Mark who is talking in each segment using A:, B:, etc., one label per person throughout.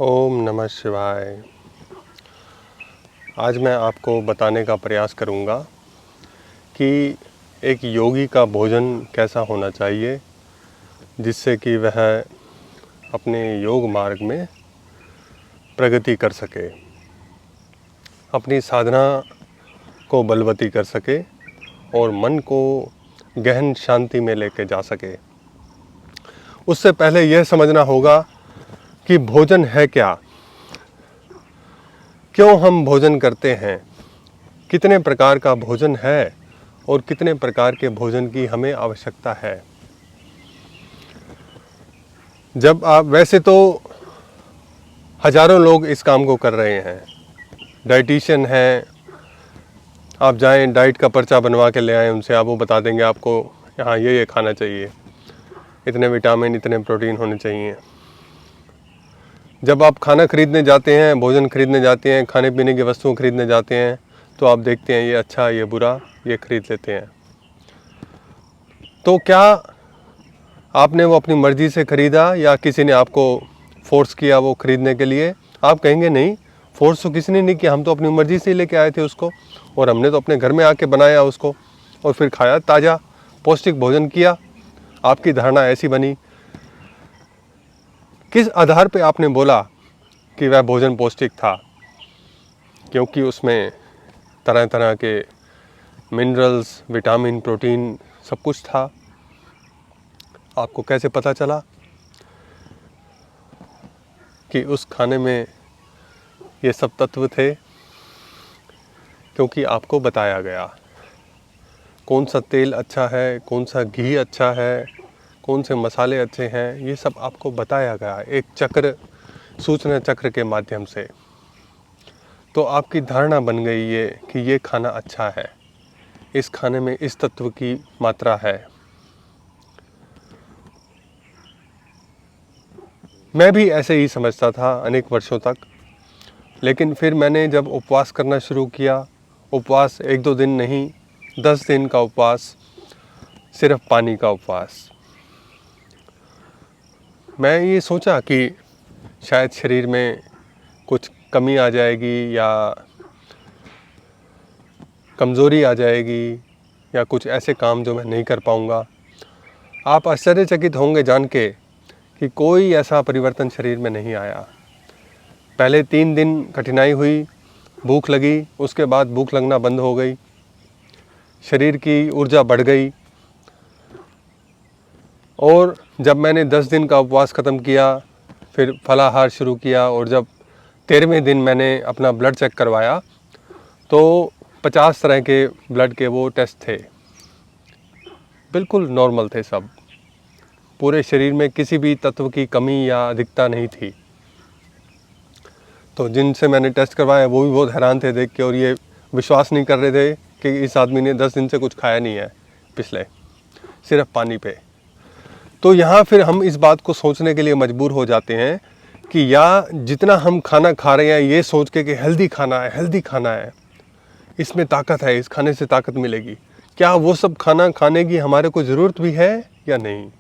A: ओम नमः शिवाय। आज मैं आपको बताने का प्रयास करूंगा कि एक योगी का भोजन कैसा होना चाहिए जिससे कि वह अपने योग मार्ग में प्रगति कर सके, अपनी साधना को बलवती कर सके और मन को गहन शांति में लेके जा सके। उससे पहले यह समझना होगा कि भोजन है क्या, क्यों हम भोजन करते हैं, कितने प्रकार का भोजन है और कितने प्रकार के भोजन की हमें आवश्यकता है। जब आप वैसे तो हजारों लोग इस काम को कर रहे हैं, डाइटिशियन हैं, आप जाएं डाइट का पर्चा बनवा के ले आएँ उनसे, आप वो बता देंगे आपको यहाँ ये खाना चाहिए, इतने विटामिन इतने प्रोटीन होने चाहिए। जब आप खाना खरीदने जाते हैं, भोजन खरीदने जाते हैं, खाने पीने की वस्तुएं खरीदने जाते हैं तो आप देखते हैं ये अच्छा ये बुरा, ये खरीद लेते हैं। तो क्या आपने वो अपनी मर्ज़ी से ख़रीदा या किसी ने आपको फोर्स किया वो ख़रीदने के लिए? आप कहेंगे नहीं, फोर्स तो किसी ने नहीं किया, हम तो अपनी मर्ज़ी से लेके आए थे उसको और हमने तो अपने घर में आके बनाया उसको और फिर खाया, ताज़ा पौष्टिक भोजन किया। आपकी धारणा ऐसी बनी। किस आधार पे आपने बोला कि वह भोजन पौष्टिक था? क्योंकि उसमें तरह तरह के मिनरल्स, विटामिन, प्रोटीन सब कुछ था। आपको कैसे पता चला कि उस खाने में ये सब तत्व थे? क्योंकि आपको बताया गया कौन सा तेल अच्छा है, कौन सा घी अच्छा है, कौन से मसाले अच्छे हैं, ये सब आपको बताया गया एक चक्र, सूचना चक्र के माध्यम से। तो आपकी धारणा बन गई ये कि ये खाना अच्छा है, इस खाने में इस तत्व की मात्रा है। मैं भी ऐसे ही समझता था अनेक वर्षों तक, लेकिन फिर मैंने जब उपवास करना शुरू किया, उपवास 1-2 दिन नहीं, 10 दिन का उपवास, सिर्फ पानी का उपवास, मैं ये सोचा कि शायद शरीर में कुछ कमी आ जाएगी या कमज़ोरी आ जाएगी या कुछ ऐसे काम जो मैं नहीं कर पाऊँगा। आप आश्चर्यचकित होंगे जान के कि कोई ऐसा परिवर्तन शरीर में नहीं आया। पहले 3 दिन कठिनाई हुई, भूख लगी, उसके बाद भूख लगना बंद हो गई, शरीर की ऊर्जा बढ़ गई। और जब मैंने 10 दिन का उपवास ख़त्म किया, फिर फलाहार शुरू किया और जब 13वें दिन मैंने अपना ब्लड चेक करवाया तो 50 तरह के ब्लड के वो टेस्ट थे, बिल्कुल नॉर्मल थे सब। पूरे शरीर में किसी भी तत्व की कमी या अधिकता नहीं थी। तो जिनसे मैंने टेस्ट करवाया वो भी बहुत हैरान थे देख के और ये विश्वास नहीं कर रहे थे कि इस आदमी ने 10 दिन से कुछ खाया नहीं है पिछले, सिर्फ पानी पे। तो यहाँ फिर हम इस बात को सोचने के लिए मजबूर हो जाते हैं कि या जितना हम खाना खा रहे हैं ये सोच के कि हेल्दी खाना है, हेल्दी खाना है, इसमें ताकत है, इस खाने से ताकत मिलेगी, क्या वो सब खाना खाने की हमारे को ज़रूरत भी है या नहीं?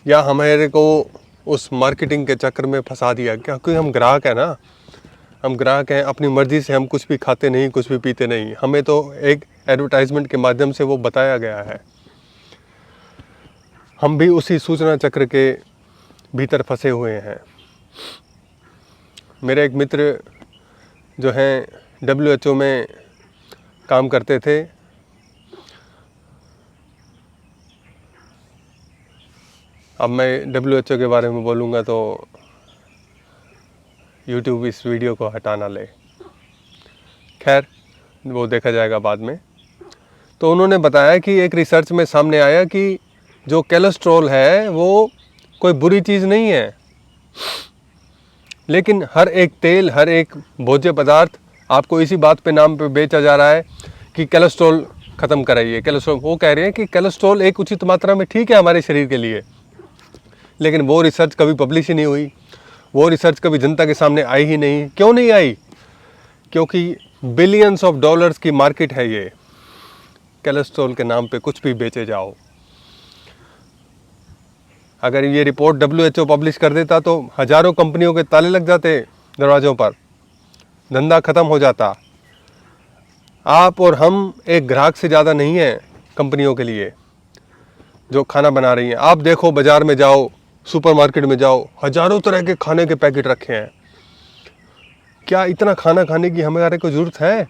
A: या हमारे को उस मार्केटिंग के चक्कर में फंसा दिया? क्योंकि हम ग्राहक हैं ना, हम ग्राहक हैं, अपनी मर्ज़ी से हम कुछ भी खाते नहीं, कुछ भी पीते नहीं, हमें तो एक एडवर्टाइजमेंट के माध्यम से वो बताया गया है। हम भी उसी सूचना चक्र के भीतर फंसे हुए हैं। मेरे एक मित्र जो हैं WHO में काम करते थे, अब मैं WHO के बारे में बोलूँगा तो YouTube इस वीडियो को हटा ना ले, खैर वो देखा जाएगा बाद में। तो उन्होंने बताया कि एक रिसर्च में सामने आया कि जो कोलेस्ट्रॉल है वो कोई बुरी चीज़ नहीं है, लेकिन हर एक तेल, हर एक भोज्य पदार्थ आपको इसी बात पे नाम पे बेचा जा रहा है कि कोलेस्ट्रॉल ख़त्म कराइए, कोलेस्ट्रॉल। वो कह रहे हैं कि कोलेस्ट्रॉल एक उचित मात्रा में ठीक है हमारे शरीर के लिए, लेकिन वो रिसर्च कभी पब्लिश ही नहीं हुई, वो रिसर्च कभी जनता के सामने आई ही नहीं। क्यों नहीं आई? क्योंकि बिलियंस ऑफ डॉलर्स की मार्केट है ये, कोलेस्ट्रॉल के नाम पे कुछ भी बेचे जाओ। अगर ये रिपोर्ट WHO पब्लिश कर देता तो हज़ारों कंपनियों के ताले लग जाते दरवाज़ों पर, धंधा ख़त्म हो जाता। आप और हम एक ग्राहक से ज़्यादा नहीं हैं कंपनियों के लिए जो खाना बना रही हैं। आप देखो, बाज़ार में जाओ, सुपरमार्केट में जाओ, हज़ारों तरह के खाने के पैकेट रखे हैं। क्या इतना खाना खाने की हमारे को ज़रूरत है?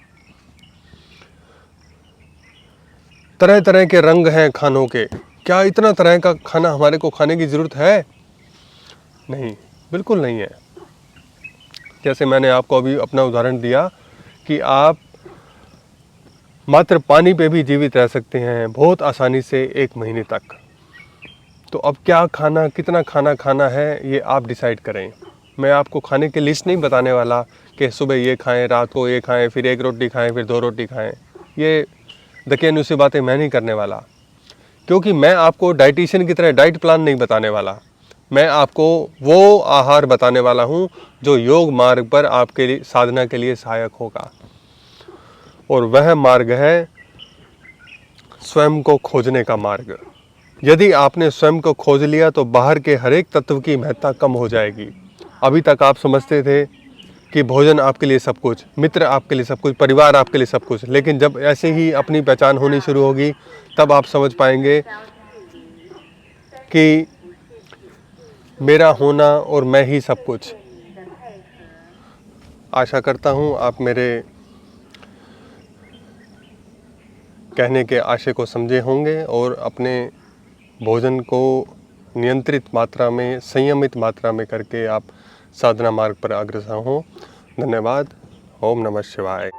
A: तरह तरह के रंग हैं खानों के, क्या इतना तरह का खाना हमारे को खाने की ज़रूरत है? नहीं, बिल्कुल नहीं है। जैसे मैंने आपको अभी अपना उदाहरण दिया कि आप मात्र पानी पे भी जीवित रह सकते हैं बहुत आसानी से 1 महीने तक। तो अब क्या खाना, कितना खाना खाना है, ये आप डिसाइड करें। मैं आपको खाने की लिस्ट नहीं बताने वाला कि सुबह ये खाएं, रात को ये खाएं, फिर 1 रोटी खाएं, फिर 2 रोटी खाएं। ये दकियानुसी बातें मैं नहीं करने वाला, क्योंकि मैं आपको डाइटिशियन की तरह डाइट प्लान नहीं बताने वाला। मैं आपको वो आहार बताने वाला हूँ जो योग मार्ग पर आपके लिए, साधना के लिए सहायक होगा। और वह मार्ग है स्वयं को खोजने का मार्ग। यदि आपने स्वयं को खोज लिया तो बाहर के हर एक तत्व की महत्ता कम हो जाएगी। अभी तक आप समझते थे कि भोजन आपके लिए सब कुछ, मित्र आपके लिए सब कुछ, परिवार आपके लिए सब कुछ, लेकिन जब ऐसे ही अपनी पहचान होनी शुरू होगी तब आप समझ पाएंगे कि मेरा होना और मैं ही सब कुछ। आशा करता हूँ आप मेरे कहने के आशय को समझे होंगे और अपने भोजन को नियंत्रित मात्रा में, संयमित मात्रा में करके आप साधना मार्ग पर अग्रसर हों। धन्यवाद। ओम नमः शिवाय।